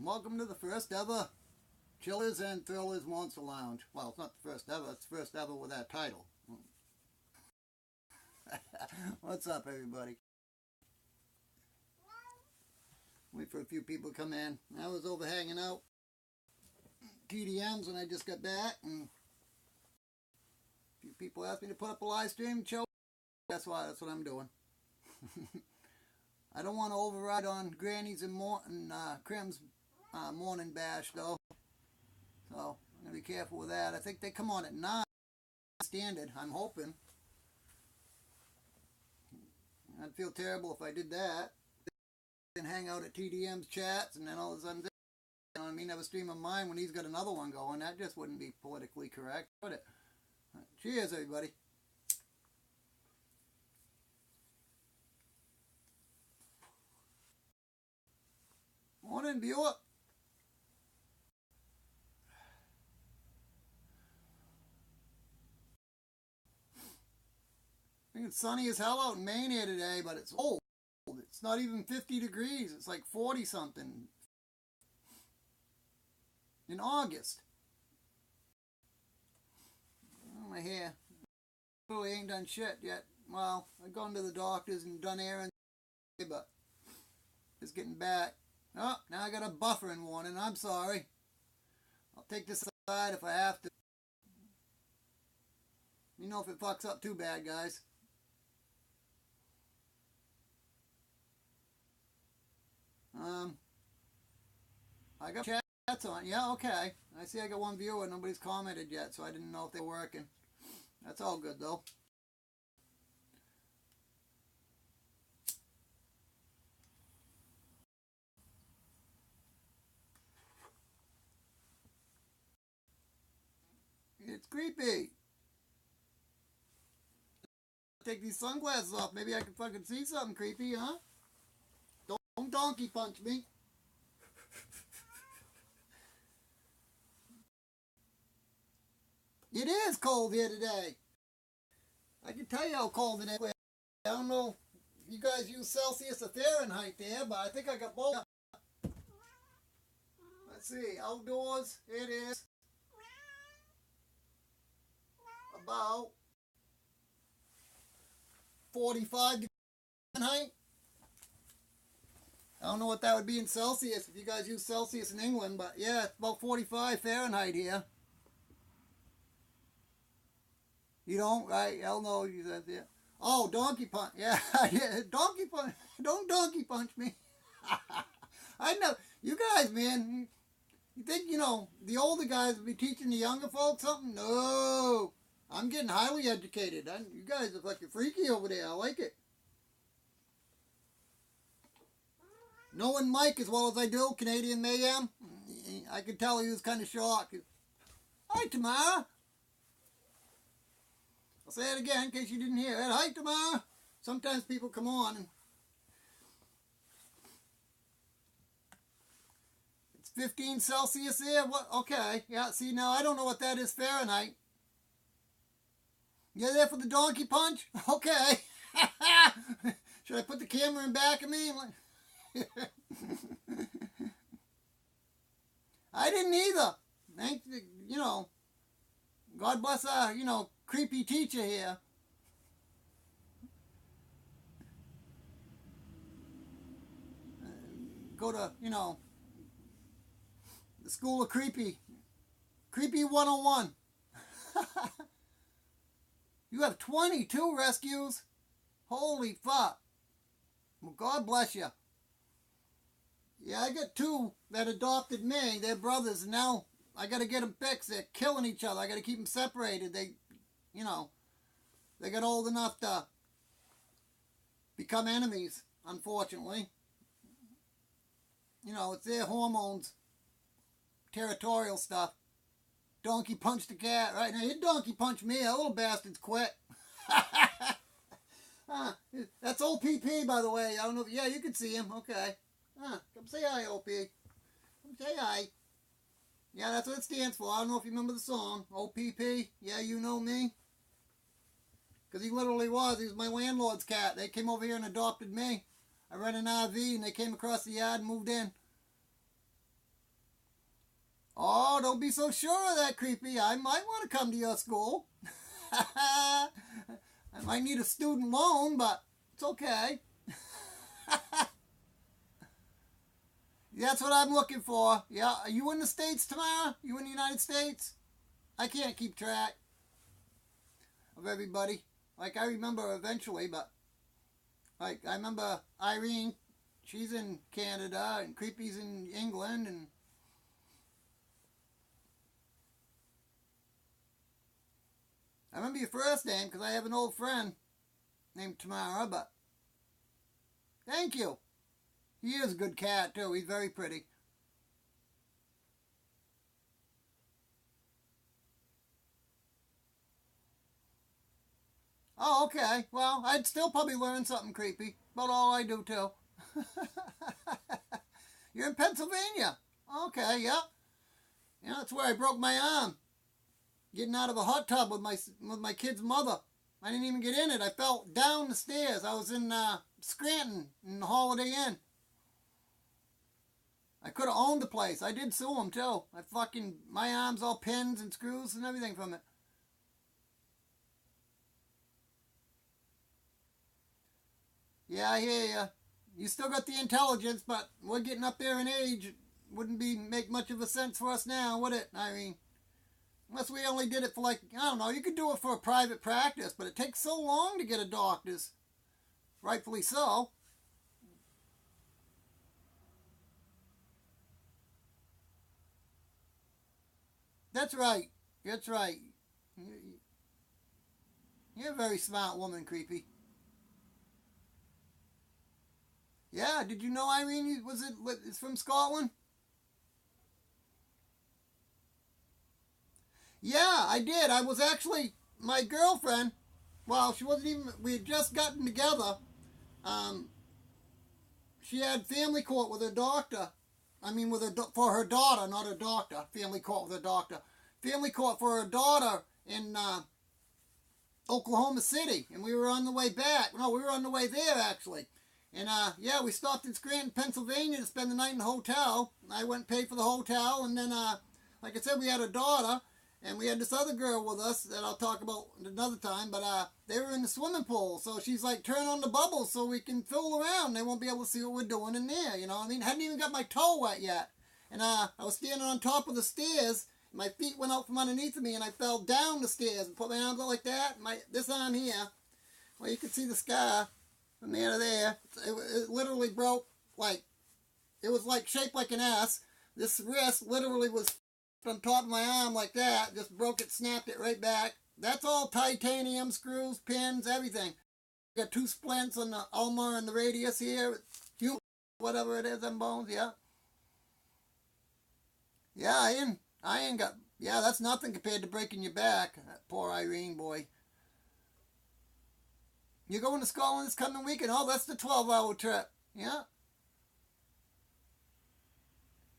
Welcome to the first ever Chillers and Thrillers Monster Lounge. Well, it's not the first ever, it's the first ever with that title. What's up, everybody? Wait for a few people to come in. I was over hanging out TDMs when I just got back, and a few people asked me to put up a live stream show. That's what I'm doing. I don't want to override on Granny's and Crim's morning bash, though. So I'm going to be careful with that. I think they come on at 9 standard, I'm hoping. I'd feel terrible if I did that. And hang out at TDM's chats, and then all of a sudden, you know what I mean, have a stream of mine when he's got another one going. That just wouldn't be politically correct, would it? Cheers, everybody. Morning, viewer. I think it's sunny as hell out in Maine here today, but it's cold. It's not even 50 degrees. It's like 40 something in August. Oh, my hair. Really ain't done shit yet. Well, I've gone to the doctors and done errands, but just getting back. Oh, now I got a buffering warning. I'm sorry. I'll take this aside if I have to. You know if it fucks up too bad, guys. I got chats on. Yeah, okay. I see I got one viewer. Nobody's commented yet, so I didn't know if they're working. That's all good, though. It's creepy. Take these sunglasses off. Maybe I can fucking see something creepy, huh? Don't donkey punch me. It is cold here today. I can tell you how cold it is. I don't know if you guys use Celsius or Fahrenheit there, but I think I got both. Let's see. Outdoors, it is about 45 degrees Fahrenheit. I don't know what that would be in Celsius if you guys use Celsius in England, but yeah, it's about 45 Fahrenheit here. You don't, right? Hell no, you said yeah. Oh, donkey punch. Yeah, yeah, donkey punch. Don't donkey punch me. I know. You guys, man, you think, you know, the older guys would be teaching the younger folks something? No. I'm getting highly educated. You guys are fucking freaky over there. I like it. Knowing Mike as well as I do, Canadian Mayhem, I could tell he was kind of shocked. Hi, Tamara. I'll say it again in case you didn't hear it. Hi, Tamara. Sometimes people come on and it's 15 Celsius there. What? Okay. Yeah, see, now I don't know what that is Fahrenheit. You're there for the donkey punch? Okay. Should I put the camera in back of me? I didn't either. Thank you know. God bless our, you know, creepy teacher here. Go to, you know, the school of creepy. Creepy 101. You have 22 rescues? Holy fuck. Well, God bless you. Yeah, I got 2 that adopted me. They're brothers, and now I got to get them fixed. They're killing each other. I got to keep them separated. They, you know, they got old enough to become enemies, unfortunately. You know, it's their hormones, territorial stuff. Donkey punched the cat. Right now, you donkey punched me. That little bastard's quit. That's OPP, by the way. I don't know if, yeah, you can see him. Okay. Come say hi, OP. Come say hi. Yeah, that's what it stands for. I don't know if you remember the song. OPP. Yeah, you know me. Because he literally was. He was my landlord's cat. They came over here and adopted me. I ran an RV and they came across the yard and moved in. Oh, don't be so sure of that, creepy. I might want to come to your school. I might need a student loan, but it's okay. That's what I'm looking for. Yeah, are you in the States tomorrow? You in the United States? I can't keep track of everybody. Like, I remember eventually, but like, I remember Irene, she's in Canada, and Creepy's in England, and I remember your first name because I have an old friend named Tamara, but thank you. He is a good cat, too. He's very pretty. Oh, okay. Well, I'd still probably learn something creepy. About all I do, too. You're in Pennsylvania. Okay, yeah. Yeah, that's where I broke my arm. Getting out of a hot tub with my kid's mother. I didn't even get in it. I fell down the stairs. I was in Scranton in the Holiday Inn. I could have owned the place. I did sue them too. My arm's all pins and screws and everything from it. Yeah, I hear you. You still got the intelligence, but we're getting up there in age. It wouldn't make much of a sense for us now, would it? I mean, unless we only did it for I don't know, you could do it for a private practice, but it takes so long to get a doctor's. Rightfully so. That's right. That's right. You're a very smart woman, Creepy. Yeah, did you know Irene is from Scotland? Yeah, I did. I was actually my girlfriend. Well, she wasn't even. We had just gotten together. Um, she had family court with her doctor. I mean, for her daughter, not her doctor. Family court with her doctor. Family court for her daughter in Oklahoma City, and we were on the way back. No, we were on the way there actually. And yeah, we stopped in Scranton, Pennsylvania to spend the night in the hotel. I went and paid for the hotel, and then, like I said, we had a daughter, and we had this other girl with us that I'll talk about another time. But they were in the swimming pool, so she's like, turn on the bubbles so we can fool around. They won't be able to see what we're doing in there. You know what I mean? Hadn't even got my toe wet yet, and I was standing on top of the stairs. My feet went out from underneath of me, and I fell down the stairs and put my arms out like that. This arm here, well, you can see the scar from there to there. It literally broke, it was like shaped like an S. This wrist literally was on top of my arm like that. Just broke it, snapped it right back. That's all titanium screws, pins, everything. Got two splints on the ulnar and the radius here. Whatever it is, them bones, yeah. Yeah, I ain't got, yeah, that's nothing compared to breaking your back. That poor Irene boy. You're going to Scotland this coming weekend? Oh, that's the 12-hour trip. Yeah.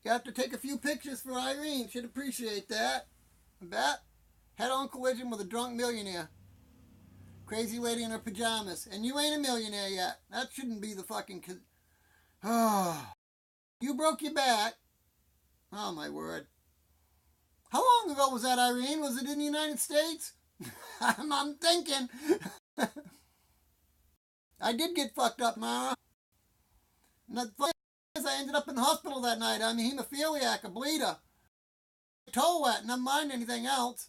You have to take a few pictures for Irene. She'd appreciate that. I bet. Head-on collision with a drunk millionaire. Crazy lady in her pajamas. And you ain't a millionaire yet. That shouldn't be the fucking... Oh. You broke your back. Oh, my word. How long ago was that, Irene? Was it in the United States? I'm thinking. I did get fucked up, Mara. And the funny is I ended up in the hospital that night. I'm a hemophiliac, a bleeder. Toe wet, never mind anything else.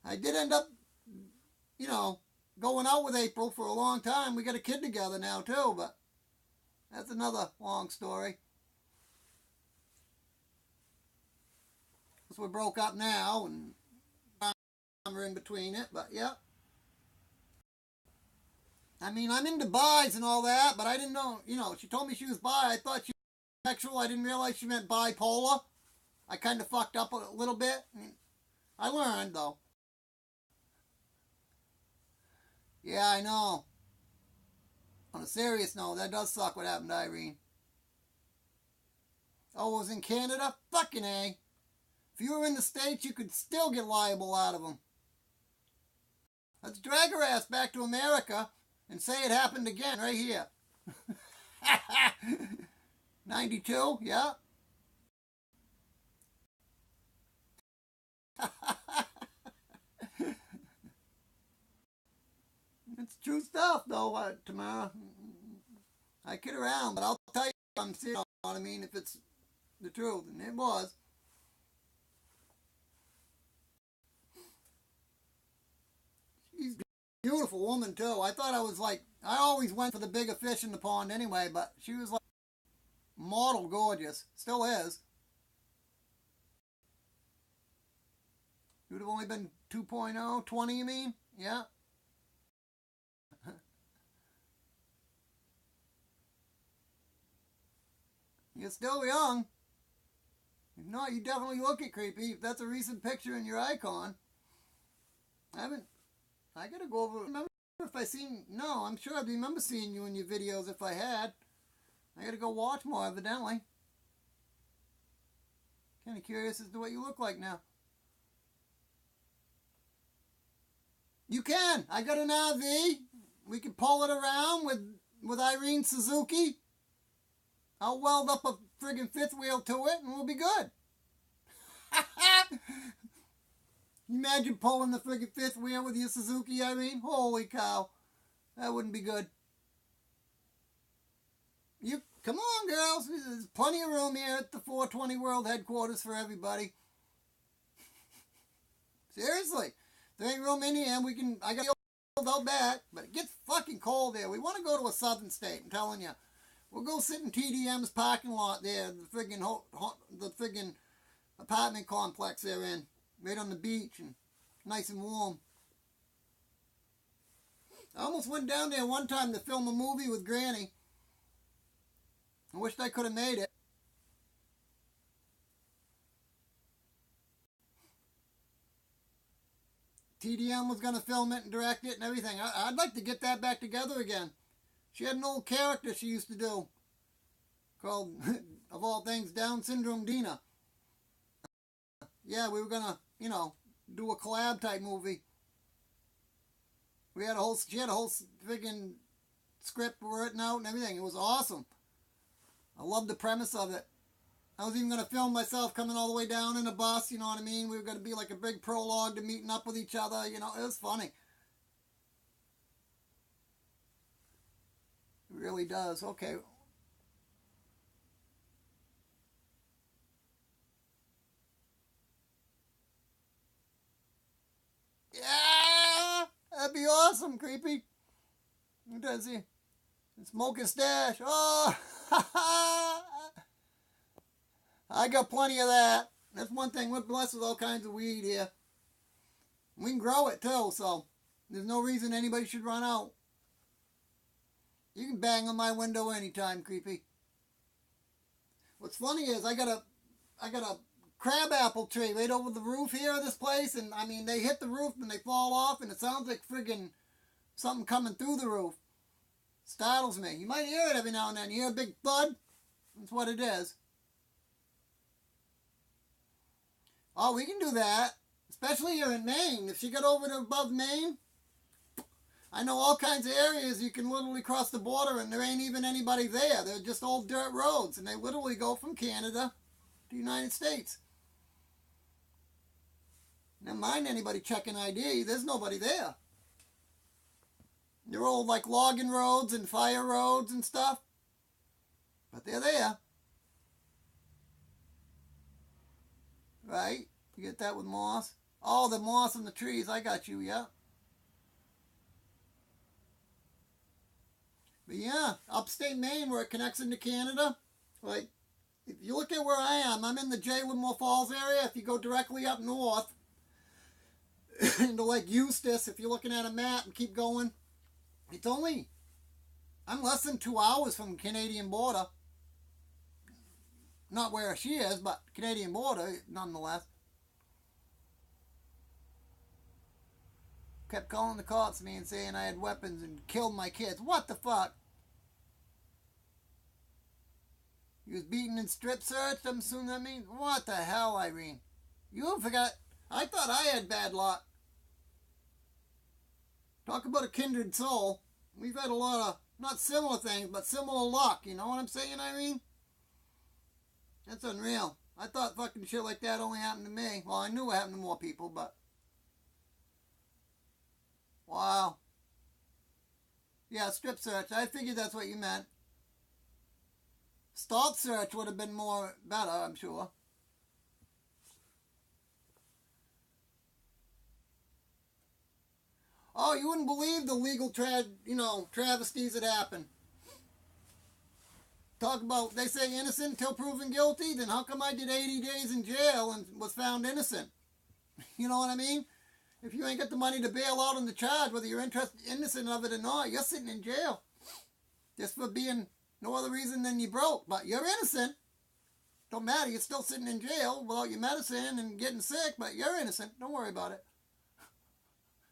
I did end up, going out with April for a long time. We got a kid together now, too, but that's another long story. So we're broke up now, and we're in between it, but yeah. I mean, I'm into bis and all that, but I didn't know, she told me she was bi. I thought she was sexual. I didn't realize she meant bipolar. I kind of fucked up a little bit. I learned, though. Yeah, I know. On a serious note, that does suck what happened to Irene. Oh, it was in Canada? Fucking A. If you were in the States, you could still get liable out of them. Let's drag her ass back to America and say it happened again right here. 92, yeah. It's true stuff, though, Tamara. I kid around, but I'll tell you I'm serious. You know what I mean? If it's the truth, and it was. She's a beautiful woman, too. I thought I was like, I always went for the bigger fish in the pond anyway, but she was like model gorgeous. Still is. You'd have only been 2.0, 20 you mean? Yeah. You're still young. If not, you definitely look it creepy. If that's a recent picture in your icon. I gotta go over, remember if I seen, no, I'm sure I'd remember seeing you in your videos if I had. I gotta go watch more, evidently. Kind of curious as to what you look like now. You can. I got an RV. We can pull it around with Irene Suzuki. I'll weld up a friggin' fifth wheel to it and we'll be good. Imagine pulling the friggin' fifth wheel with your Suzuki, Irene. Holy cow. That wouldn't be good. You come on, girls. There's plenty of room here at the 420 World headquarters for everybody. Seriously. There ain't room in here. I got the out back, but it gets fucking cold there. We want to go to a southern state, I'm telling you. We'll go sit in TDM's parking lot there, the friggin' apartment complex they're in, right on the beach, and nice and warm. I almost went down there one time to film a movie with Granny. I wished I could have made it. TDM was going to film it and direct it and everything. I'd like to get that back together again. She had an old character she used to do called, of all things, Down Syndrome Dina. Yeah, we were going to, do a collab type movie. She had a whole friggin' script written out and everything. It was awesome. I loved the premise of it. I was even going to film myself coming all the way down in a bus, you know what I mean? We were going to be like a big prologue to meeting up with each other, it was funny. It really does. Okay. Yeah! That'd be awesome, creepy. Who does he? Smoking stash. Oh! I got plenty of that. That's one thing. We're blessed with all kinds of weed here. We can grow it too, so there's no reason anybody should run out. You can bang on my window anytime, creepy. What's funny is I got a crabapple tree right over the roof here of this place, and I mean they hit the roof and they fall off, and it sounds like friggin' something coming through the roof. Startles me. You might hear it every now and then. You hear a big thud? That's what it is. Oh, we can do that. Especially here in Maine. If you get over to above Maine, I know all kinds of areas you can literally cross the border and there ain't even anybody there. They're just old dirt roads, and they literally go from Canada to the United States. Never mind anybody checking ID. There's nobody there. They're old like logging roads and fire roads and stuff. But they're there. Right? You get that with moss? Oh, the moss on the trees. I got you, yeah. But yeah, upstate Maine where it connects into Canada. Like, if you look at where I am, I'm in the J. Whitmore Falls area. If you go directly up north into Lake Eustis, if you're looking at a map and keep going, I'm less than 2 hours from the Canadian border. Not where she is, but Canadian border, nonetheless. Kept calling the cops me and saying I had weapons and killed my kids. What the fuck? He was beaten and strip searched, I'm assuming that means? What the hell, Irene? You forgot. I thought I had bad luck. Talk about a kindred soul. We've had a lot of, not similar things, but similar luck. You know what I'm saying, Irene? That's unreal. I thought fucking shit like that only happened to me. Well, I knew it happened to more people, but... Wow. Yeah, strip search. I figured that's what you meant. Stalk search would have been more better, I'm sure. Oh, you wouldn't believe the legal travesties that happen. Talk about, they say innocent until proven guilty, then how come I did 80 days in jail and was found innocent? You know what I mean? If you ain't got the money to bail out on the charge, whether you're innocent of it or not, you're sitting in jail. Just for being no other reason than you broke. But you're innocent. Don't matter, you're still sitting in jail without your medicine and getting sick, but you're innocent. Don't worry about it.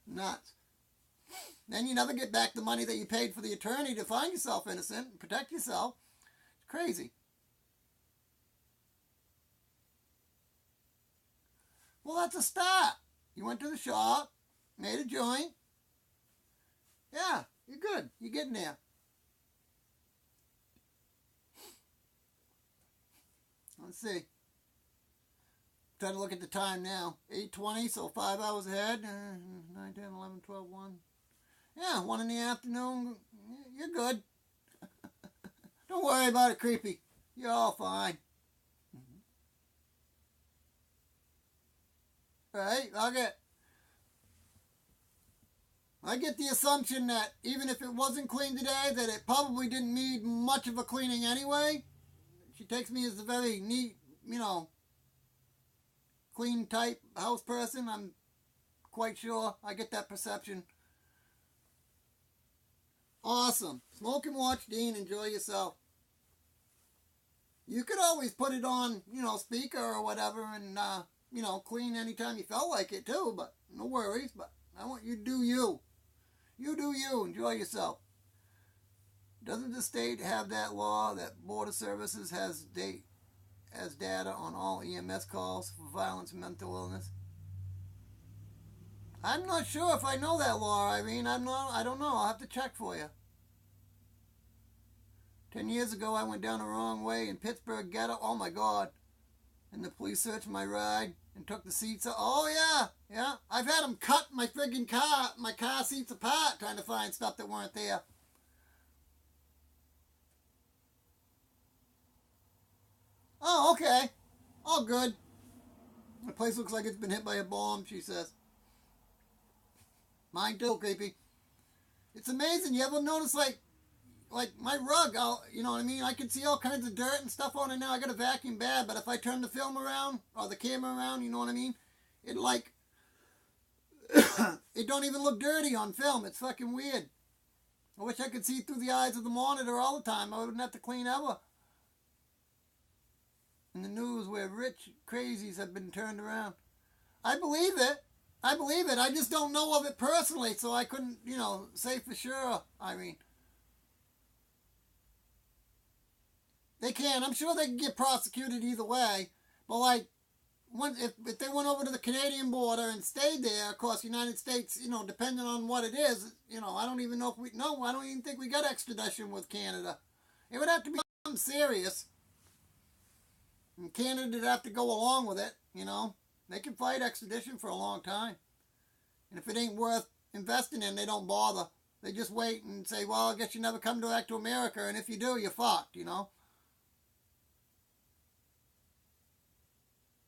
Nuts. Then you never get back the money that you paid for the attorney to find yourself innocent and protect yourself. It's crazy. Well, that's a start. You went to the shop, made a joint. Yeah, you're good. You're getting there. Let's see. Trying to look at the time now. 8:20, so 5 hours ahead. 9, 10, 11, 12, 1. Yeah, 1 in the afternoon. You're good. Don't worry about it, creepy. You're all fine. Right? I get the assumption that even if it wasn't clean today, that it probably didn't need much of a cleaning anyway. She takes me as a very neat, clean type house person. I'm quite sure. I get that perception. Awesome. Smoke and watch Dean. Enjoy yourself. You could always put it on, speaker or whatever and, clean anytime you felt like it too, but no worries. But I want you to do you. You do you. Enjoy yourself. Doesn't the state have that law that Border Services has data on all EMS calls for violence and mental illness? I'm not sure if I know that law, Irene. I don't know. I'll have to check for you. 10 years ago, I went down the wrong way in Pittsburgh ghetto. Oh, my God. And the police searched my ride and took the seats out. Oh, yeah. I've had them cut my friggin' my car seats apart trying to find stuff that weren't there. Oh, okay. All good. The place looks like it's been hit by a bomb, she says. Mine too, creepy. It's amazing. You ever notice, like my rug, you know what I mean? I can see all kinds of dirt and stuff on it now. I got a vacuum bag, but if I turn the film around, or the camera around, you know what I mean? It it don't even look dirty on film. It's fucking weird. I wish I could see through the eyes of the monitor all the time. I wouldn't have to clean ever. In the news where rich crazies have been turned around. I believe it. I just don't know of it personally, so I couldn't, say for sure. I mean, they can. I'm sure they can get prosecuted either way. But if they went over to the Canadian border and stayed there, of course, United States, depending on what it is, I don't even know if I don't even think we got extradition with Canada. It would have to be something serious. And Canada would have to go along with it, They can fight extradition for a long time. And if it ain't worth investing in, they don't bother. They just wait and say, well, I guess you never come back to America, and if you do, you're fucked, And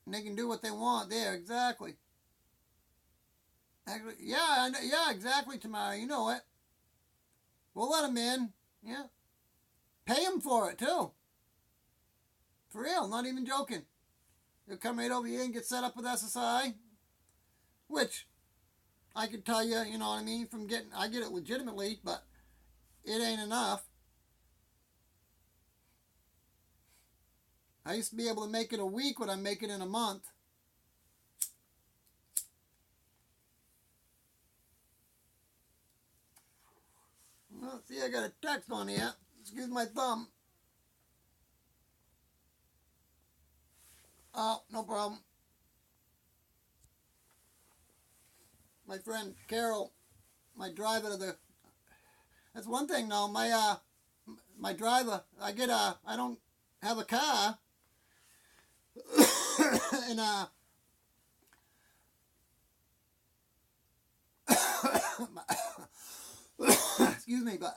they can do what they want there, exactly. Yeah, exactly, Tamara, you know it. We'll let them in, yeah. Pay them for it, too. For real, not even joking. They'll come right over here and get set up with SSI, which I can tell you, you know what I mean, I get it legitimately, but it ain't enough. I used to be able to make it a week what I make it in a month. Well, see, I got a text on here. Excuse my thumb. Oh, no problem. My friend Carol, my driver to the... That's one thing though, my driver, I don't have a car. and excuse me, but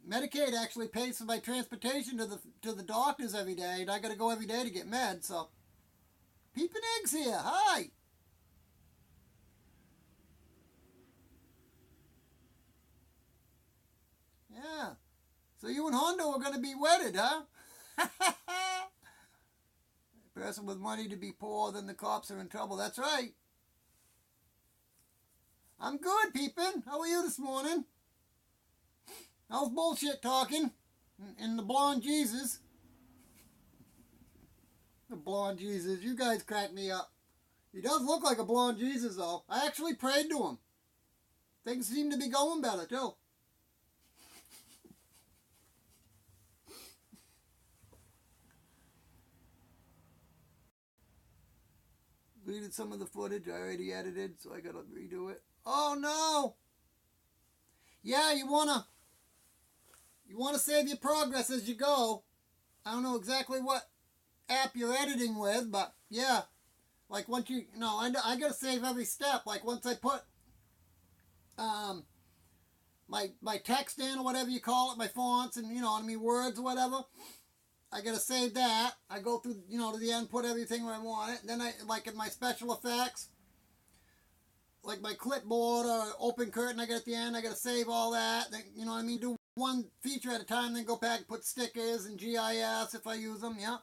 Medicaid actually pays for my transportation to the doctors every day, and I got to go every day to get meds. So, Peeping Eggs here. Hi. Yeah. So you and Hondo are going to be wedded, huh? A person with money to be poor, then the cops are in trouble. That's right. I'm good, Peepin'. How are you this morning? How's bullshit talking? And the blonde Jesus. The blonde Jesus. You guys crack me up. He does look like a blonde Jesus, though. I actually prayed to him. Things seem to be going better, too. Deleted some of the footage I already edited, so I gotta redo it. Oh, no! Yeah, you wanna save your progress as you go. I don't know exactly what app you're editing with, but yeah. Like once I gotta save every step. Like once I put my text in or whatever you call it, my fonts and words or whatever. I gotta save that. I go through to the end, put everything where I want it. And then I like in my special effects, like my clipboard or open curtain I got at the end, I gotta save all that. Then, do one feature at a time, then go back and put stickers and GIS if I use them. Yeah.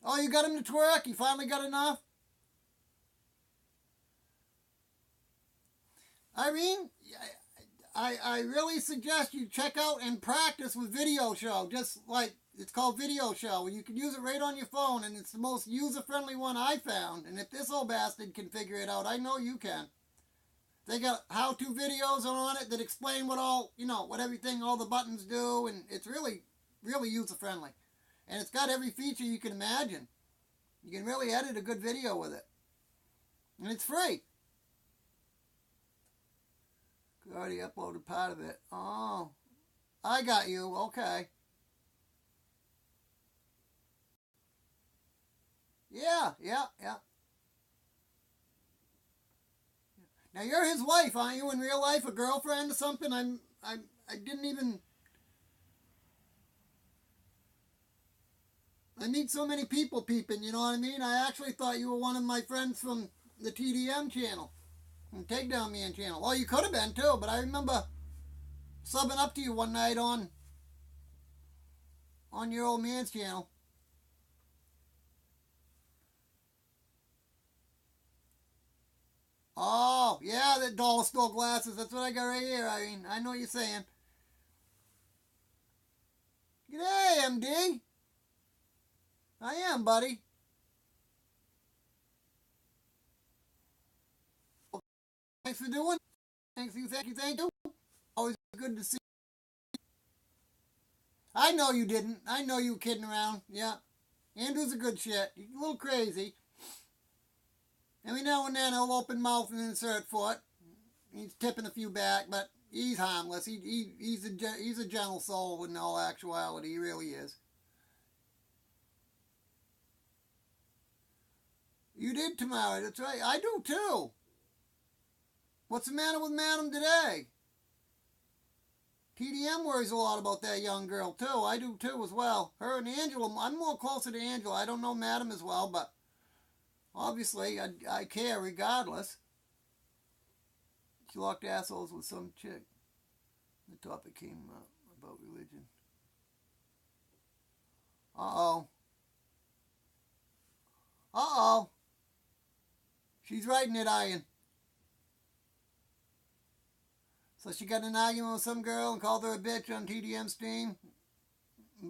Oh, you got him to twerk? You finally got enough? Irene, I really suggest you check out and practice with Video Show. Just like, it's called Video Show. You can use it right on your phone, and it's the most user-friendly one I found. And if this old bastard can figure it out, I know you can. They got how-to videos on it that explain what everything, all the buttons do, and it's really, really user-friendly. And it's got every feature you can imagine. You can really edit a good video with it. And it's free. I already uploaded part of it. Oh, I got you. Okay. Yeah. Now you're his wife, aren't you? In real life, a girlfriend or something? I didn't even. I meet so many people peeping. You know what I mean? I actually thought you were one of my friends from the TDM channel, and Takedown Man channel. Oh, you could have been too, but I remember subbing up to you one night on your old man's channel. Oh, yeah, the dollar store glasses. That's what I got right here, Irene. I know what you're saying. G'day, MD. I am, buddy. Thanks for doing. Thank you. Always good to see you. I know you didn't. I know you were kidding around. Yeah. Andrew's a good shit. He's a little crazy. Every now and then he'll open mouth and insert foot. He's tipping a few back, but he's harmless. He's a gentle soul in all actuality. He really is. You did, Tamara. That's right. I do too. What's the matter with Madam today? TDM worries a lot about that young girl too. I do too as well. Her and Angela. I'm more closer to Angela. I don't know Madam as well, but obviously I care regardless. She locked assholes with some chick. The topic came up about religion. Uh-oh. Uh-oh. She's riding it iron. So she got in an argument with some girl and called her a bitch on TDM stream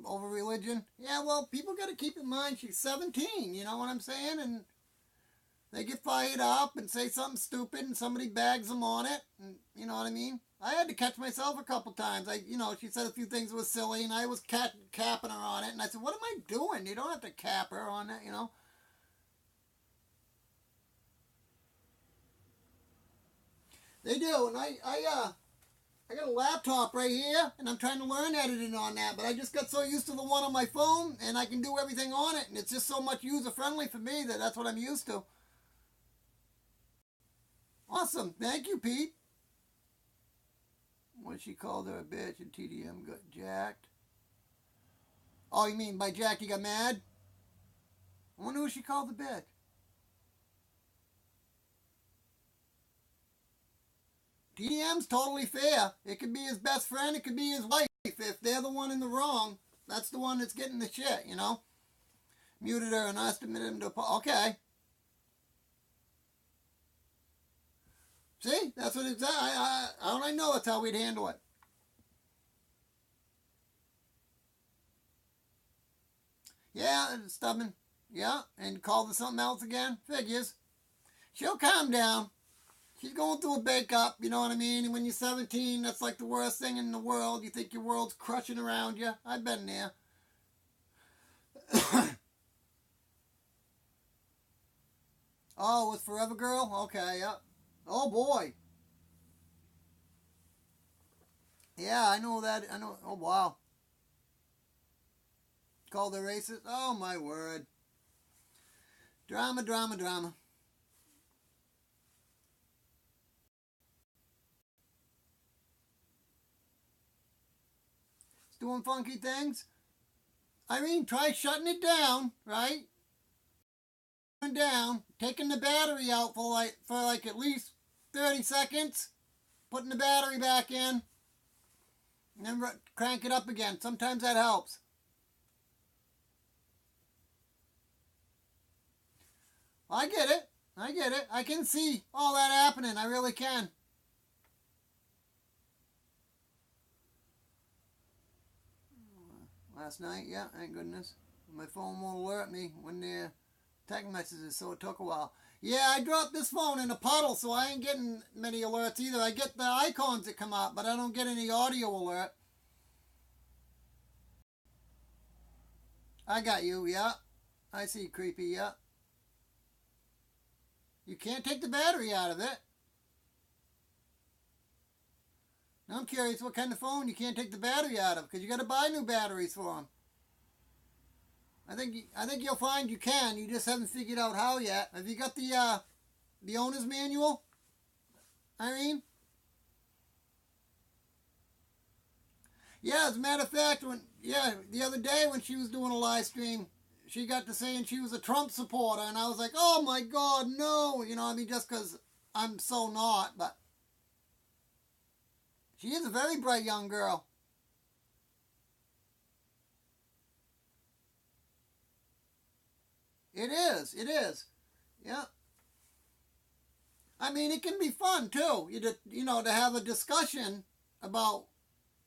over religion. Yeah, well, people got to keep in mind she's 17, you know what I'm saying? And they get fired up and say something stupid and somebody bags them on it. And, you know what I mean? I had to catch myself a couple times. She said a few things that was silly and I was capping her on it. And I said, what am I doing? You don't have to cap her on it, They do, and I I got a laptop right here, and I'm trying to learn editing on that, but I just got so used to the one on my phone, and I can do everything on it, and it's just so much user-friendly for me that that's what I'm used to. Awesome. Thank you, Pete. What she called her a bitch, and TDM got jacked. Oh, you mean by jacked he got mad? I wonder who she called the bitch. TDM's totally fair. It could be his best friend, it could be his wife. If they're the one in the wrong, that's the one that's getting the shit, you know? Muted her and asked him to... Okay. See? That's what it's... I know that's how we'd handle it. Yeah, stubborn. Yeah, and called her something else again. Figures. She'll calm down. She's going through a breakup, you know what I mean? And when you're 17, that's like the worst thing in the world. You think your world's crushing around you. I've been there. Oh, with Forever Girl? Okay, yeah. Oh, boy. Yeah, I know that. I know. Oh, wow. Called her racist? Oh, my word. Drama, drama, drama. It's doing funky things. Irene, try shutting it down, right? Down, taking the battery out for like at least 30 seconds, putting the battery back in, and then crank it up again. Sometimes that helps. I get it. I get it. I can see all that happening. I really can. Last night, yeah, thank goodness. My phone won't alert me when the text messages, so it took a while. Yeah, I dropped this phone in a puddle, so I ain't getting many alerts either. I get the icons that come up, but I don't get any audio alert. I got you, yeah. I see, creepy, yeah. You can't take the battery out of it. Now I'm curious what kind of phone you can't take the battery out of, because you got to buy new batteries for them. I think you'll find you can. You just haven't figured out how yet. Have you got the owner's manual, Irene? Yeah, as a matter of fact, the other day when she was doing a live stream, she got to saying she was a Trump supporter, and I was like, oh my God, no, you know, I mean, just because I'm so not, but she is a very bright young girl. It is, yeah. I mean, it can be fun too, you know, to have a discussion about,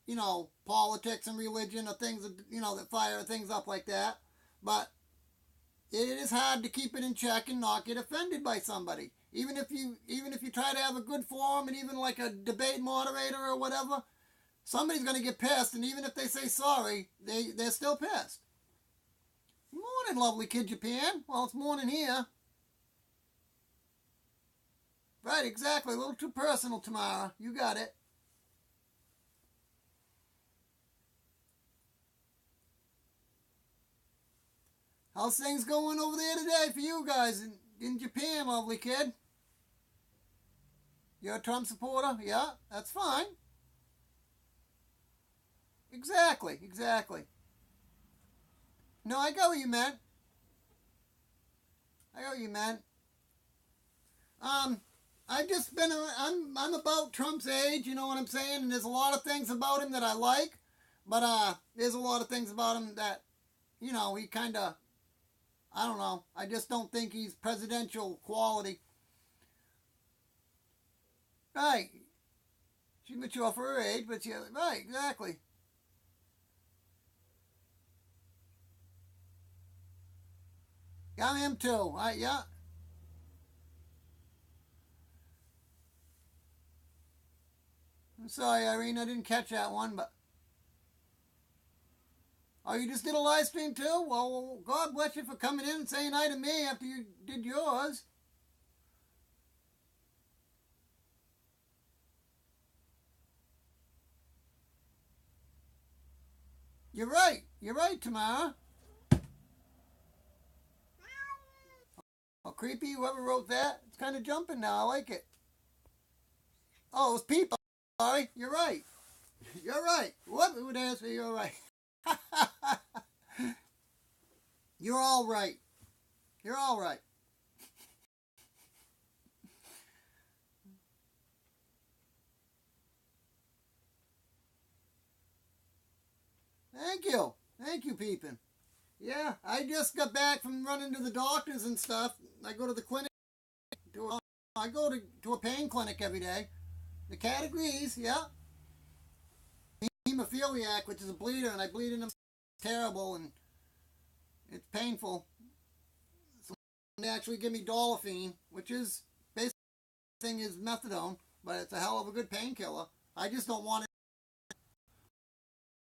you know, politics and religion or things, you know, that fire things up like that. But it is hard to keep it in check and not get offended by somebody. Even if you try to have a good forum and even like a debate moderator or whatever, somebody's going to get pissed, and even if they say sorry, they're still pissed. Morning, lovely kid Japan. Well, it's morning here. Right, exactly. A little too personal, Tamara. You got it. How's things going over there today for you guys in Japan, lovely kid? You're a Trump supporter? Yeah, that's fine. Exactly. No, I got what you meant. I've just been, I'm about Trump's age, you know what I'm saying? And there's a lot of things about him that I like, but there's a lot of things about him that, you know, he kind of, I don't know. I just don't think he's presidential quality. Right. She's mature for her age, but right, exactly. I'm him too. Yeah. I'm sorry, Irene, I didn't catch that one, but... Oh, you just did a live stream too? Well, God bless you for coming in and saying hi to me after you did yours. You're right. You're right, Tamara. Oh, creepy. Whoever wrote that, it's kind of jumping now. I like it. Oh, it's people. Sorry. You're right. You're right. What would answer? You're right. You're all right. You're all right. Thank you. Thank you, Peepin. Yeah, I just got back from running to the doctors and stuff. I go to the clinic. I go to a pain clinic every day. The cat agrees, yeah. Hemophiliac, which is a bleeder, and I bleed in them terrible, and it's painful. So they actually give me Dolafine, which is basically thing is methadone, but it's a hell of a good painkiller. I just don't want to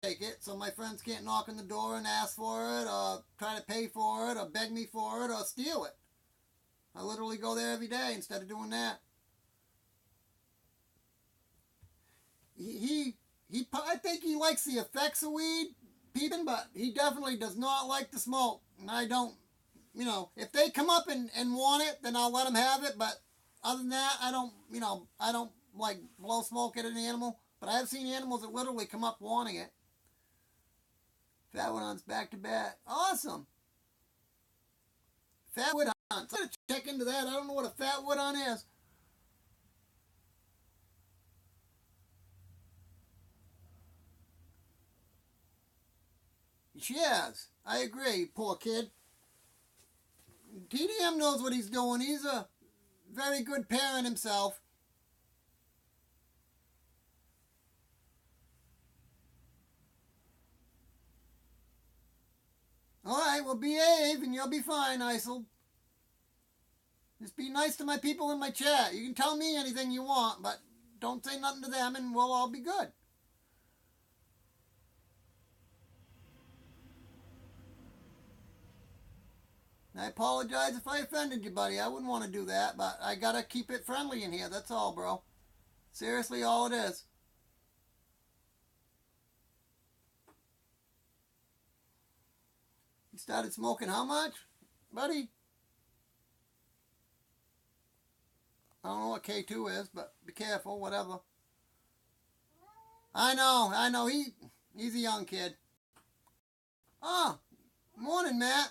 take it, so my friends can't knock on the door and ask for it, or try to pay for it, or beg me for it, or steal it. I literally go there every day instead of doing that. I think he likes the effects of weed, Peepin, but he definitely does not like the smoke. And I don't, if they come up and want it, then I'll let them have it. But other than that, I don't like blow smoke at an animal. But I have seen animals that literally come up wanting it. Fat wood hunts back to back. Awesome. Fat wood hunts. I'm going to check into that. I don't know what a fat wood hunt is. She has. I agree, poor kid. TDM knows what he's doing. He's a very good parent himself. Alright, well behave and you'll be fine, Isel. Just be nice to my people in my chat. You can tell me anything you want, but don't say nothing to them and we'll all be good. I apologize if I offended you, buddy. I wouldn't want to do that, but I gotta keep it friendly in here. That's all, bro. Seriously, all it is. You started smoking how much, buddy? I don't know what K2 is, but be careful, whatever. I know. He's a young kid. Oh, morning, Matt.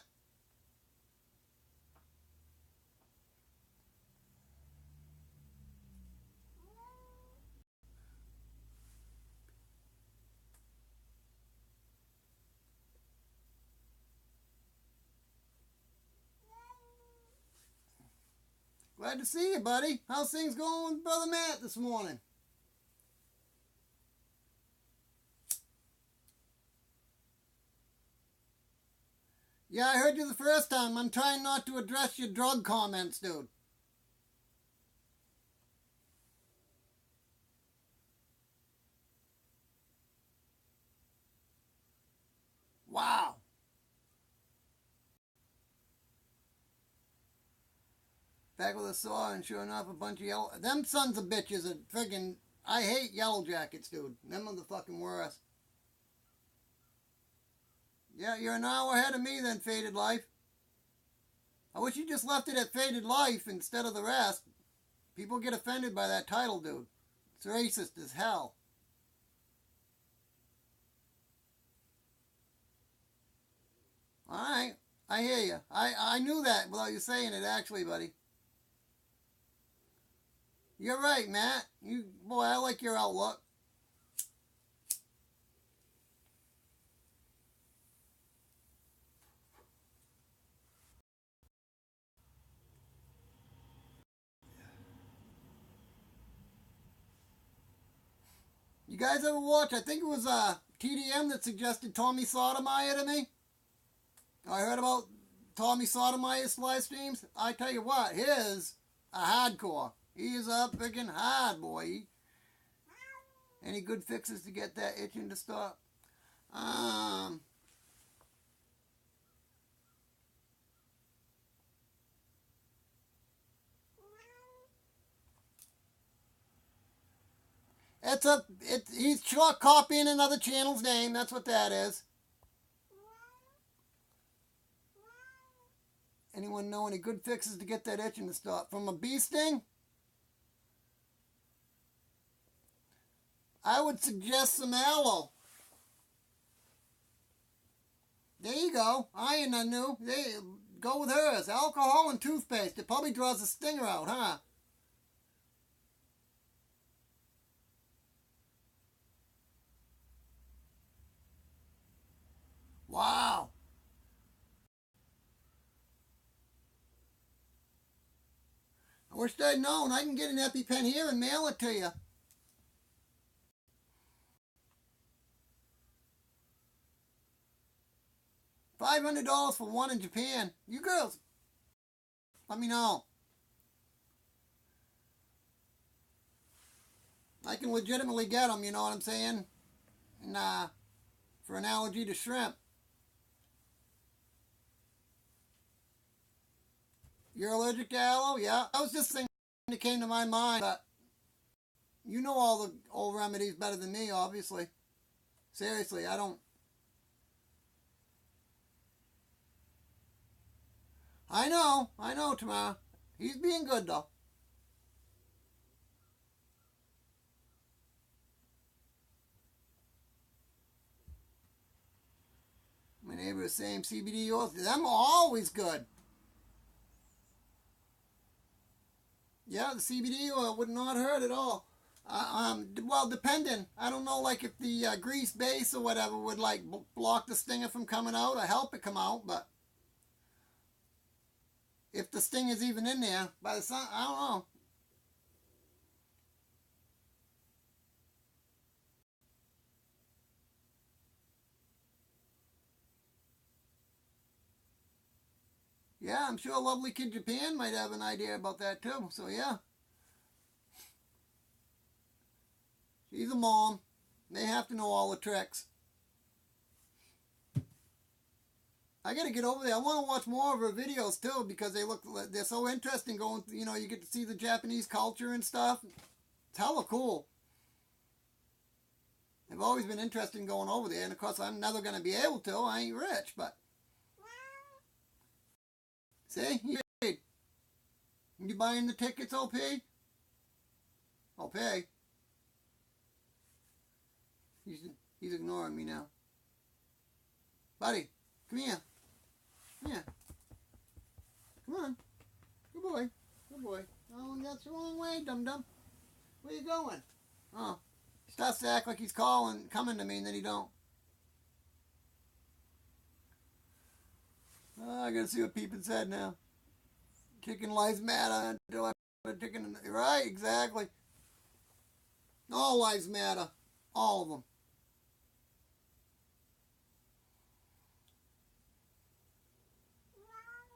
Glad to see you, buddy. How's things going with Brother Matt this morning? Yeah, I heard you the first time. I'm trying not to address your drug comments, dude. Wow. Back with a saw, and sure enough, a bunch of yellow... Them sons of bitches are friggin'... I hate yellow jackets, dude. Them are the fucking worst. Yeah, you're an hour ahead of me then, Faded Life. I wish you just left it at Faded Life instead of the rest. People get offended by that title, dude. It's racist as hell. Alright, I hear you. I knew that without you saying it, actually, buddy. You're right, Matt. Boy, I like your outlook. You guys ever watch? I think it was TDM that suggested Tommy Sotomayor to me. I heard about Tommy Sotomayor's live streams. I tell you what, his a hardcore. He is a freaking hard boy. Any good fixes to get that itching to stop? He's copying another channel's name. That's what that is. Anyone know any good fixes to get that itching to stop? From a bee sting? I would suggest some aloe. There you go. Iron I knew. There, go with hers. Alcohol and toothpaste. It probably draws the stinger out, huh? Wow. I wish I'd known. I can get an EpiPen here and mail it to you. $500 for one in Japan. You girls, let me know. I can legitimately get them, you know what I'm saying? And, for an allergy to shrimp. You're allergic to aloe? Yeah. That was just thing that came to my mind. But you know all the old remedies better than me, obviously. Seriously, I don't. I know, Tamara. He's being good, though. My neighbor is saying CBD oils. Them are always good. Yeah, the CBD oil would not hurt at all. Well, depending. I don't know, like if the grease base or whatever would like block the stinger from coming out or help it come out, but if the sting is even in there by the sun, I don't know. Yeah, I'm sure Lovely Kid Japan might have an idea about that too. So yeah, she's a mom. They have to know all the tricks. I gotta get over there. I want to watch more of her videos too because they're so interesting. Going, you know, you get to see the Japanese culture and stuff. It's hella cool. I've always been interested in going over there, and of course I'm never gonna be able to. I ain't rich, but see, you buying the tickets, OP? OP. He's ignoring me now. Buddy, come here. Come here. Come on. Good boy. Good boy. Oh, that's the wrong way, dum-dum. Where you going? Oh. He starts to act like he's coming to me, and then he don't. Oh, I gotta see what Peepin said now. Chicken lives matter. Chicken, right, exactly. All lives matter. All of them.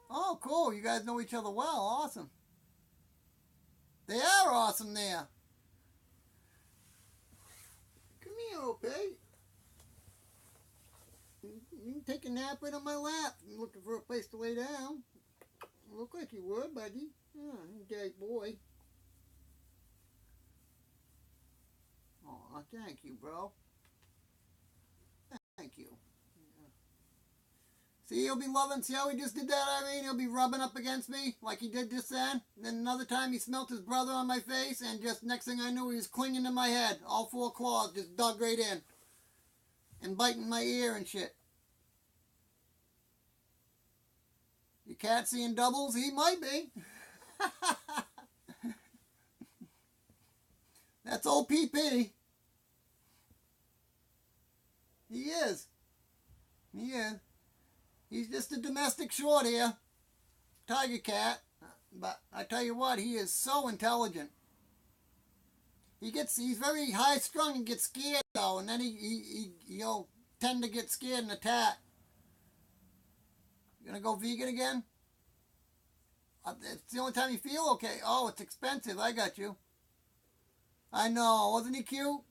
Oh, cool. You guys know each other well. Awesome. They are awesome there. Come here, Opie. You can take a nap right on my lap. I'm looking for a place to lay down. Look like you would, buddy. Oh, great boy. Oh, thank you, bro. Thank you. See, he'll be loving. See how he just did that, Irene? He'll be rubbing up against me like he did just then. And then another time he smelt his brother on my face, and just next thing I knew, he was clinging to my head. All four claws just dug right in. And biting my ear and shit. Your cat seeing doubles? He might be. That's OPP. He is. He is. He's just a domestic short here. Tiger cat. But I tell you what, he is so intelligent. He's very high strung and gets scared though, and then he'll tend to get scared and attack. You gonna go vegan again? It's the only time you feel okay. Oh, it's expensive. I got you. I know. Wasn't he cute?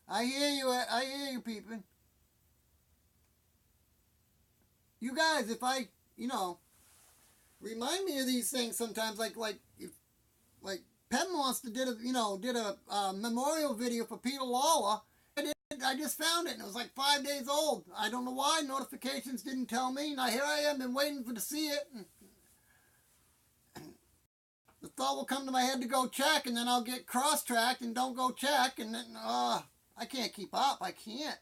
I hear you. I hear you, peeping. You guys, if remind me of these things sometimes, like Pet Monster did a memorial video for Peter Lawler. I just found it, and it was like 5 days old. I don't know why. Notifications didn't tell me. Now here I am, been waiting to see it. And the thought will come to my head to go check, and then I'll get cross-tracked and don't go check, and then I can't keep up. I can't.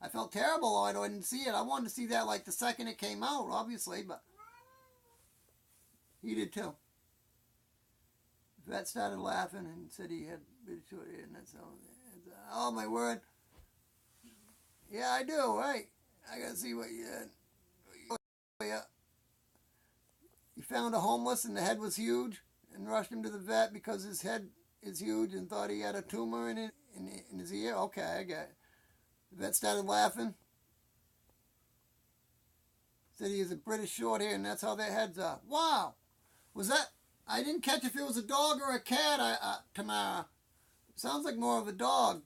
I felt terrible. I didn't see it. I wanted to see that like the second it came out, obviously, but he did too. The vet started laughing and said he had been short ear, and that's all. Oh my word. Yeah, I do, right? I gotta see what you did. Yeah. He found a homeless and the head was huge and rushed him to the vet because his head is huge and thought he had a tumor in his ear. Okay, I got it. The vet started laughing. Said he is a British short hair and that's how their heads are. Wow. Was that? I didn't catch if it was a dog or a cat, Tamara. Sounds like more of a dog.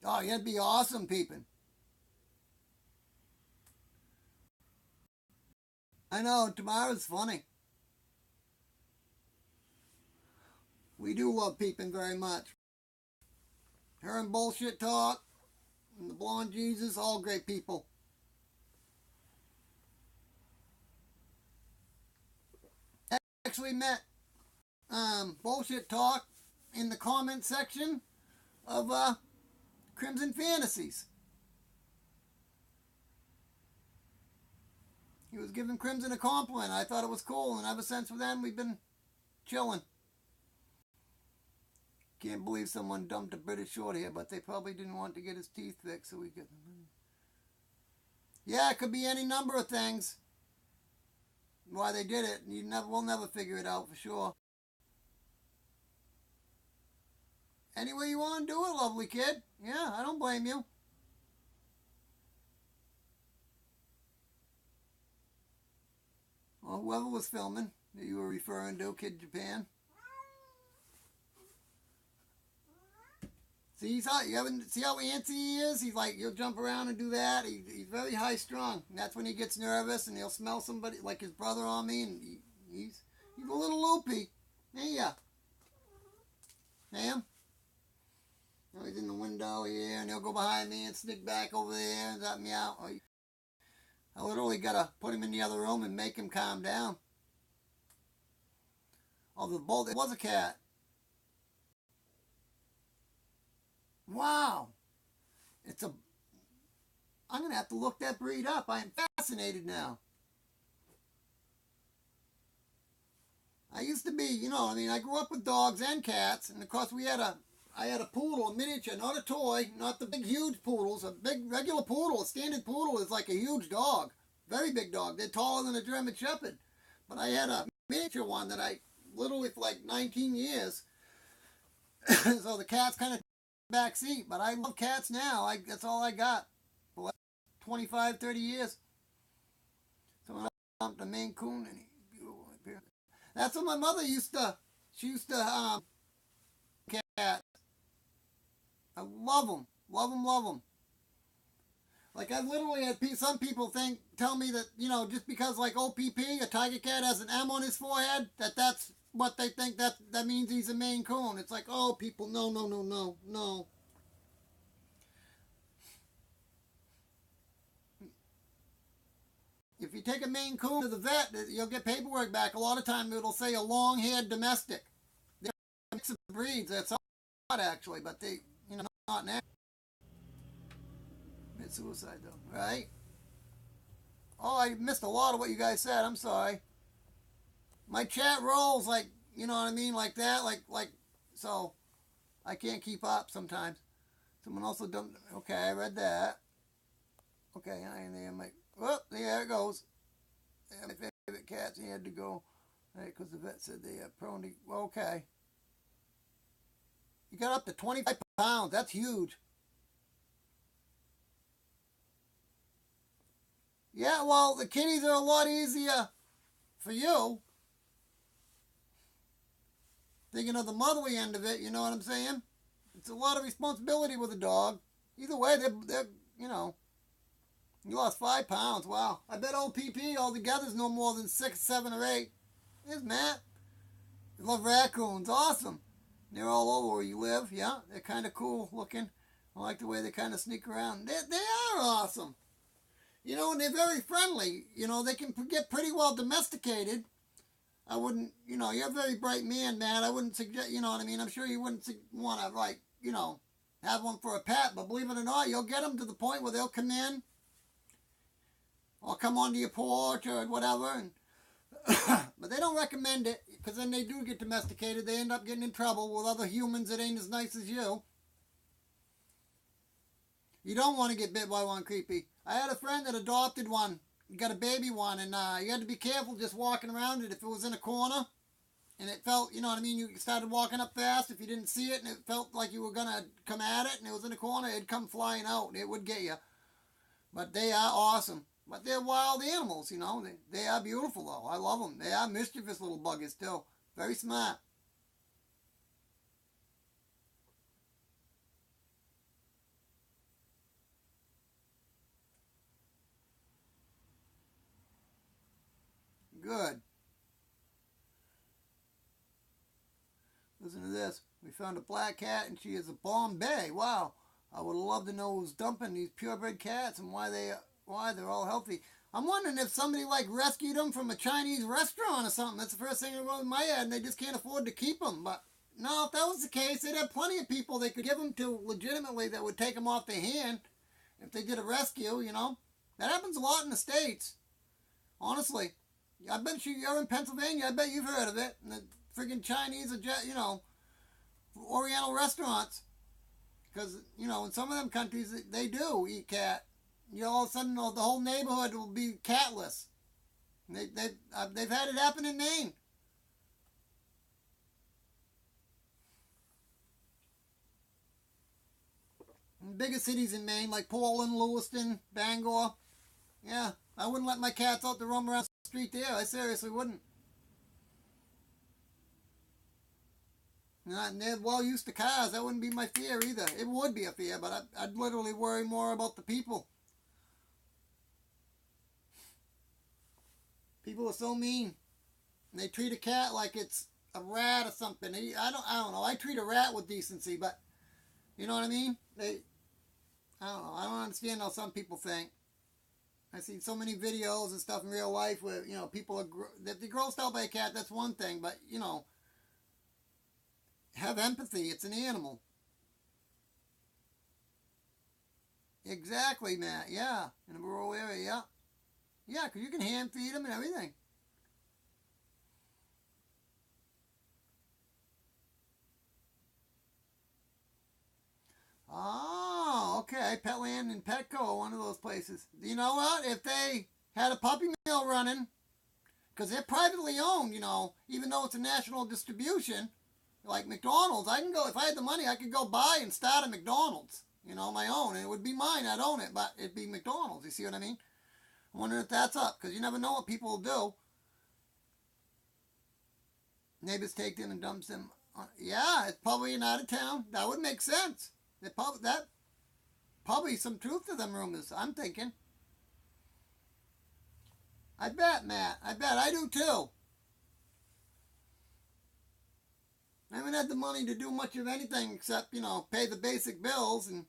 Oh, you'd be awesome peeping. I know, Tamara's funny. We do love peeping very much. Her and Bullshit Talk, and the Blonde Jesus, all great people. I actually met Bullshit Talk in the comment section of Crimson Fantasies. He was giving Crimson a compliment. I thought it was cool, and ever since then we've been chilling. Can't believe someone dumped a British short hair, but they probably didn't want to get his teeth fixed, so we could. Yeah, it could be any number of things. Why they did it, we'll never figure it out for sure. Any way you want to do it, lovely kid. Yeah, I don't blame you. Well, whoever was filming that you were referring to, Kid Japan. See, see how antsy he is? He's like, he'll jump around and do that. He's very high strung. And that's when he gets nervous and he'll smell somebody, like his brother on me, and he's a little loopy. Hey, yeah. Sam? Oh, he's in the window here, and he'll go behind me and sneak back over there and let me out. I literally got to put him in the other room and make him calm down. Oh, it was a cat. Wow. I'm going to have to look that breed up. I am fascinated now. I used to be, I grew up with dogs and cats, and of course I had a poodle, a miniature, not a toy, not the big huge poodles. A big regular poodle, a standard poodle is like a huge dog. Very big dog. They're taller than a German Shepherd. But I had a miniature one that I literally for like 19 years. So the cat's kind of back seat, but I love cats now. That's all I got for like 25, 30 years. So when I dumped a Maine Coon, and that's what my mother used to. She used to cat. I love them, love them, love them. Like I literally had some people tell me that just because like OPP, a tiger cat has an M on his forehead, that's what they think that means he's a Maine Coon. It's like, oh, people, no. If you take a Maine Coon to the vet, you'll get paperwork back. A lot of time it'll say a long-haired domestic. They're a mix of breeds. That's not actually, but they, not now. It's suicide though, right? Oh, I missed a lot of what you guys said. I'm sorry. My chat rolls like, like that, so I can't keep up sometimes. Someone also dumped. Okay, I read that. Okay, I'm like, well, there it goes. Yeah, my favorite cats, he had to go, right, because the vet said they are prone to, well, okay. You got up to 25 pounds. That's huge. Yeah, well, the kitties are a lot easier for you. Thinking of the motherly end of it, you know what I'm saying? It's a lot of responsibility with a dog. Either way, they're You lost 5 pounds. Wow. I bet old PP altogether is no more than 6, 7, or 8. There's Matt. I love raccoons. Awesome. They're all over where you live. Yeah, they're kind of cool looking. I like the way they kind of sneak around. They are awesome. You know, and they're very friendly. You know, they can get pretty well domesticated. I wouldn't, you know, you're a very bright man, Matt. I wouldn't suggest, you know what I mean? I'm sure you wouldn't want to, like, you know, have one for a pet. But believe it or not, you'll get them to the point where they'll come in or come onto your porch or whatever. And but they don't recommend it because then they do get domesticated. They end up getting in trouble with other humans that ain't as nice as you. You don't want to get bit by one, creepy. I had a friend that adopted one. He got a baby one, and you had to be careful just walking around it if it was in a corner. And it felt, you know what I mean, you started walking up fast if you didn't see it, and it felt like you were going to come at it, and it was in a corner, it'd come flying out, and it would get you. But they are awesome. But they're wild animals, you know. They are beautiful, though. I love them. They are mischievous little buggers, too. Very smart. Good. Listen to this. We found a black cat, and she is a Bombay. Wow. I would love to know who's dumping these purebred cats and why they're all healthy. I'm wondering if somebody like rescued them from a Chinese restaurant or something. That's the first thing that goes in my head, and they just can't afford to keep them. But no, if that was the case, they'd have plenty of people they could give them to legitimately that would take them off their hand if they did a rescue, you know. That happens a lot in the States. Honestly. I bet you're in Pennsylvania. I bet you've heard of it. And the friggin' Chinese, you know, Oriental restaurants. Because, you know, in some of them countries, they do eat cat. You know, all of a sudden, the whole neighborhood will be catless. They've had it happen in Maine. In bigger cities in Maine, like Portland, Lewiston, Bangor. Yeah, I wouldn't let my cats out to roam around the street there. I seriously wouldn't. And they're well used to cars. That wouldn't be my fear either. It would be a fear, but I'd literally worry more about the people. People are so mean. And they treat a cat like it's a rat or something. I don't know. I treat a rat with decency, but you know what I mean? I don't know. I don't understand how some people think. I've seen so many videos and stuff in real life where, you know, people are, if they're grossed out by a cat, that's one thing, but, you know, have empathy. It's an animal. Exactly, Matt. Yeah. In a rural area, yeah. Yeah, because you can hand feed them and everything. Oh, okay. Petland and Petco, one of those places. You know what? If they had a puppy mill running, because they're privately owned, you know, even though it's a national distribution, like McDonald's, I can go, if I had the money, I could go buy and start a McDonald's, you know, my own, and it would be mine. I'd own it, but it'd be McDonald's. You see what I mean? I'm wondering if that's up, because you never know what people will do. Neighbors take them and dumps them. Yeah, it's probably an out of town. That would make sense. That probably some truth to them rumors, I'm thinking. I bet, Matt. I bet. I do too. I haven't had the money to do much of anything except, you know, pay the basic bills and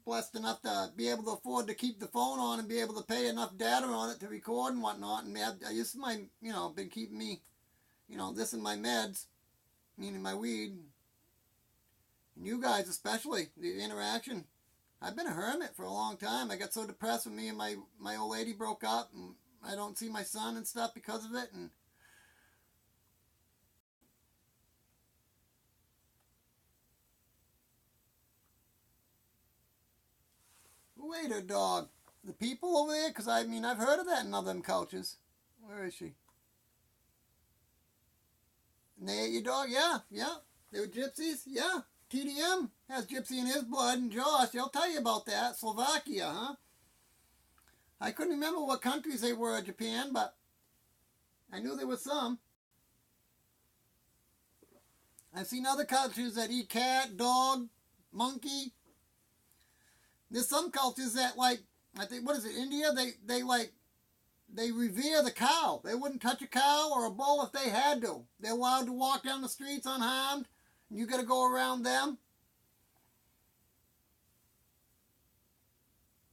blessed enough to be able to afford to keep the phone on and be able to pay enough data on it to record and whatnot. And this is my, you know, been keeping me, you know, this and my meds, meaning my weed. And you guys especially, the interaction. I've been a hermit for a long time. I got so depressed when me and my old lady broke up, and I don't see my son and stuff because of it. And who ate her dog? The people over there? Because, I mean, I've heard of that in other cultures. Where is she? And they ate your dog? Yeah, yeah. They were gypsies? Yeah. TDM has gypsy in his blood, and Josh, he'll tell you about that. Slovakia, huh? I couldn't remember what countries they were, Japan, but I knew there were some. I've seen other cultures that eat cat, dog, monkey, There's some cultures that, like, I think, what is it, India? They revere the cow. They wouldn't touch a cow or a bull if they had to. They're allowed to walk down the streets unharmed. And you got to go around them.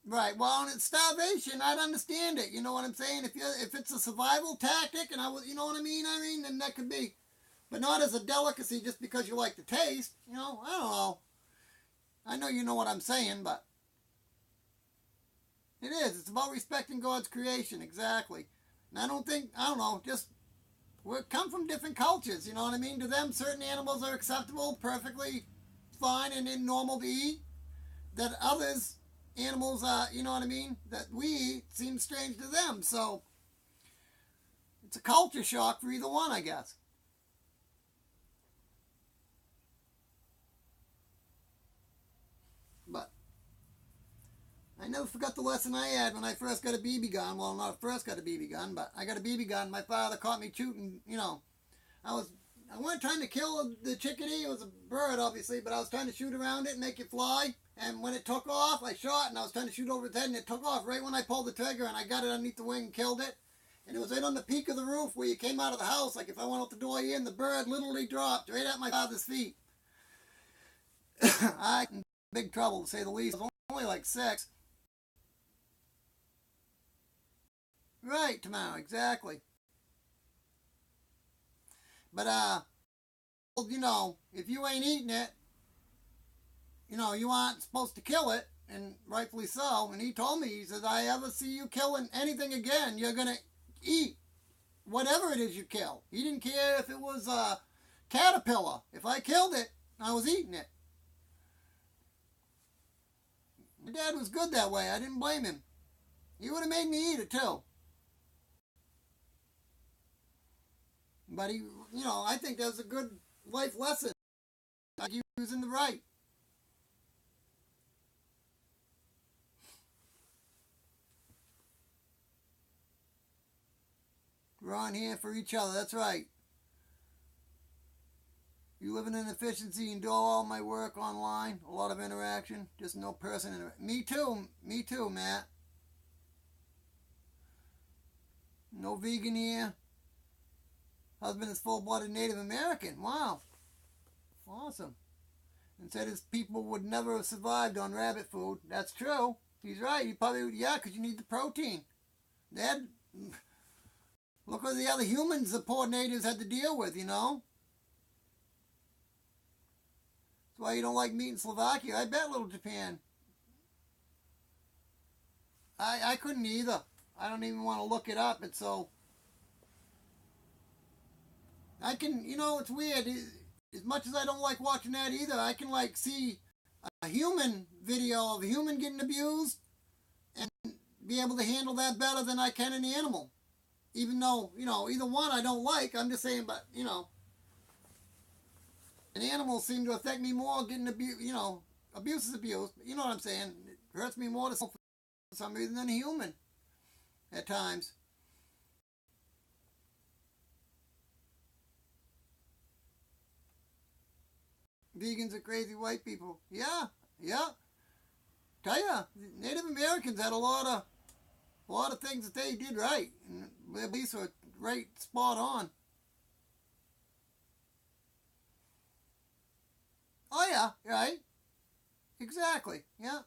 Right. Well, and it's starvation. I'd understand it. You know what I'm saying? If it's a survival tactic, and you know what I mean. Then that could be, but not as a delicacy just because you like the taste. You know, I don't know. I know you know what I'm saying, but it is. It's about respecting God's creation, exactly. And I don't know. Just we come from different cultures. You know what I mean? To them, certain animals are acceptable, perfectly fine, and normal to eat. That others. Animals, you know what I mean, that we eat seems strange to them. So it's a culture shock for either one, I guess. But I never forgot the lesson I had when I first got a BB gun. Well, not first got a BB gun, but I got a BB gun. My father caught me shooting. You know, I wasn't trying to kill the chickadee. It was a bird, obviously, but I was trying to shoot around it and make it fly. And when it took off, I shot, and I was trying to shoot over its head, and it took off right when I pulled the trigger, and I got it underneath the wing and killed it. And it was right on the peak of the roof where you came out of the house. Like if I went out the door here, and the bird literally dropped right at my father's feet. I in big trouble, to say the least. I was only like 6. Right, tomorrow, exactly. But, you know, if you ain't eating it, you know, you aren't supposed to kill it, and rightfully so. And he told me, he says, I ever see you killing anything again, you're going to eat whatever it is you kill. He didn't care if it was a caterpillar. If I killed it, I was eating it. My dad was good that way. I didn't blame him. He would have made me eat it too. But he, you know, I think that's a good life lesson. Like he was in the right. We're on here for each other. That's right. You live in an efficiency and do all my work online. A lot of interaction. Just no person interaction. Me too. Me too, Matt. No vegan here. Husband is full-blooded Native American. Wow. Awesome. And said his people would never have survived on rabbit food. That's true. He's right. He probably would, yeah, because you need the protein. Dad, look what the other humans the poor natives had to deal with, you know? That's why you don't like meat in Slovakia. I bet, little Japan. I couldn't either. I don't even want to look it up. It's so... I can, you know, it's weird. As much as I don't like watching that either, I can, like, see a human video of a human getting abused and be able to handle that better than I can an animal. Even though, you know, either one I don't like. I'm just saying, but, you know, an animal seems to affect me more getting abused, you know, abuse is abuse. But you know what I'm saying? It hurts me more for some reason than a human at times. Vegans are crazy white people. Yeah, yeah. Tell ya, Native Americans had a lot of things that they did right, and their beliefs were right, spot on. Oh yeah, right. Exactly. Yeah,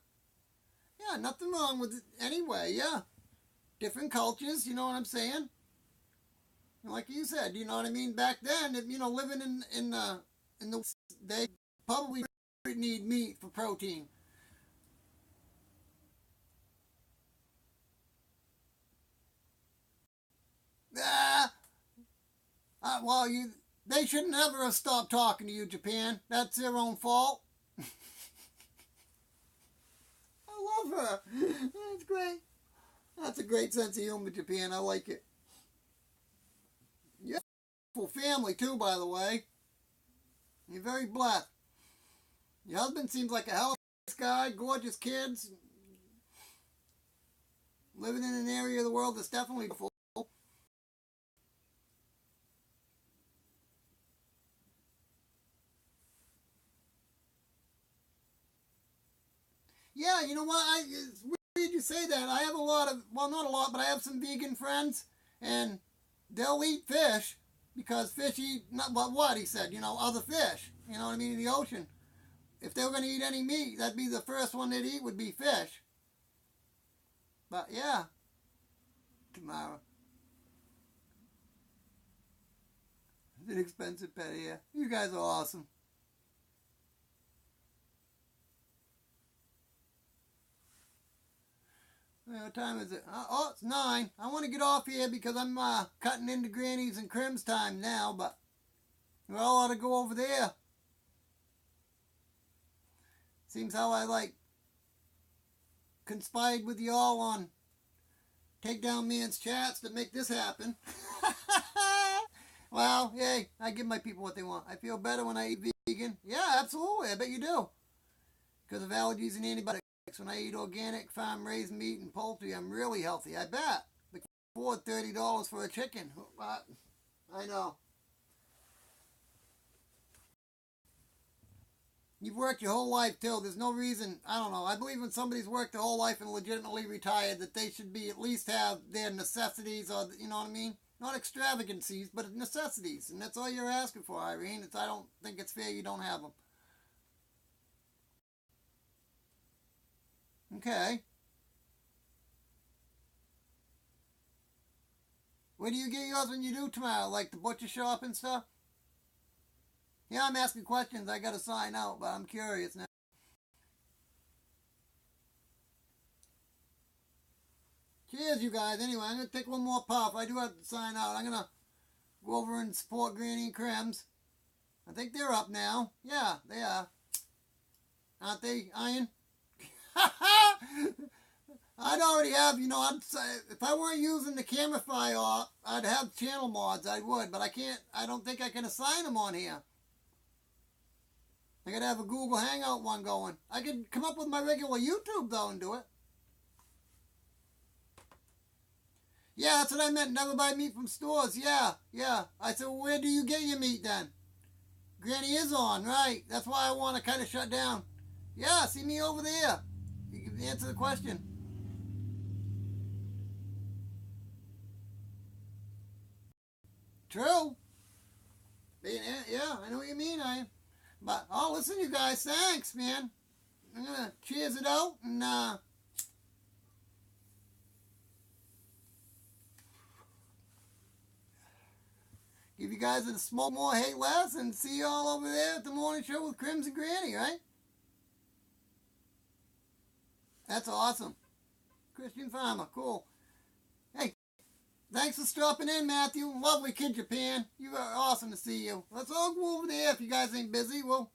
yeah. Nothing wrong with it anyway. Yeah, different cultures. You know what I'm saying? And like you said, you know what I mean. Back then, you know, living in the they probably need meat for protein. Ah, well, they should never have stopped talking to you, Japan. That's their own fault. I love her. That's great. That's a great sense of humor, Japan. I like it. You're a full family too, by the way. You're very blessed. Your husband seems like a hell of a nice guy, gorgeous kids, living in an area of the world that's definitely full. Yeah, you know what? It's weird you say that. I have a lot of, well, not a lot, but I have some vegan friends, and they'll eat fish because fish eat, not what he said, other fish. You know what I mean? In the ocean. If they were going to eat any meat, that'd be the first one they'd eat would be fish. But yeah, tomorrow. It's an expensive pet here. You guys are awesome. What time is it? Oh, it's 9. I want to get off here because I'm cutting into Granny's and Crim's time now, but we all ought to go over there. Seems how I conspired with y'all on Takedown Man's chats to make this happen. Well, yay, I give my people what they want. I feel better when I eat vegan. Yeah, absolutely. I bet you do. Because of allergies and antibiotics. When I eat organic, farm-raised meat and poultry, I'm really healthy. I bet. I can afford $30 for a chicken. I know. You've worked your whole life, too. There's no reason, I don't know. I believe when somebody's worked their whole life and legitimately retired, that they should be at least have their necessities, or, you know what I mean? Not extravagancies, but necessities. And that's all you're asking for, Irene. I don't think it's fair you don't have them. Okay. Where do you get yours when you do tomorrow? Like the butcher shop and stuff? Yeah, I'm asking questions. I gotta sign out, but I'm curious now. Cheers, you guys. Anyway, I'm gonna take one more puff. I do have to sign out. I'm gonna go over and support Granny and Crims. I think they're up now. Yeah, they are. Aren't they, Iron? I'd already have, if I weren't using the CameraFi, I'd have channel mods, I would, but I don't think I can assign them on here. I gotta have a Google Hangout one going. I could come up with my regular YouTube, though, and do it. Yeah, that's what I meant, never buy meat from stores, yeah. I said, well, where do you get your meat, then? Granny is on, right, that's why I want to kind of shut down. Yeah, see me over there. You can answer the question. True. Yeah, I know what you mean. But listen, you guys, thanks, man. I'm gonna cheers it out and give you guys a smoke more, hate less, and see you all over there at the morning show with Crims and Granny, right? That's awesome. Christian Farmer, cool. Hey, thanks for stopping in, Matthew. Lovely kid, Japan. You are awesome to see you. Let's all go over there if you guys ain't busy. We'll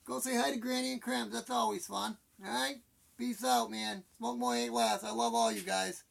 go say hi to Granny and Crims. That's always fun. All right? Peace out, man. Smoke more, hate less. I love all you guys.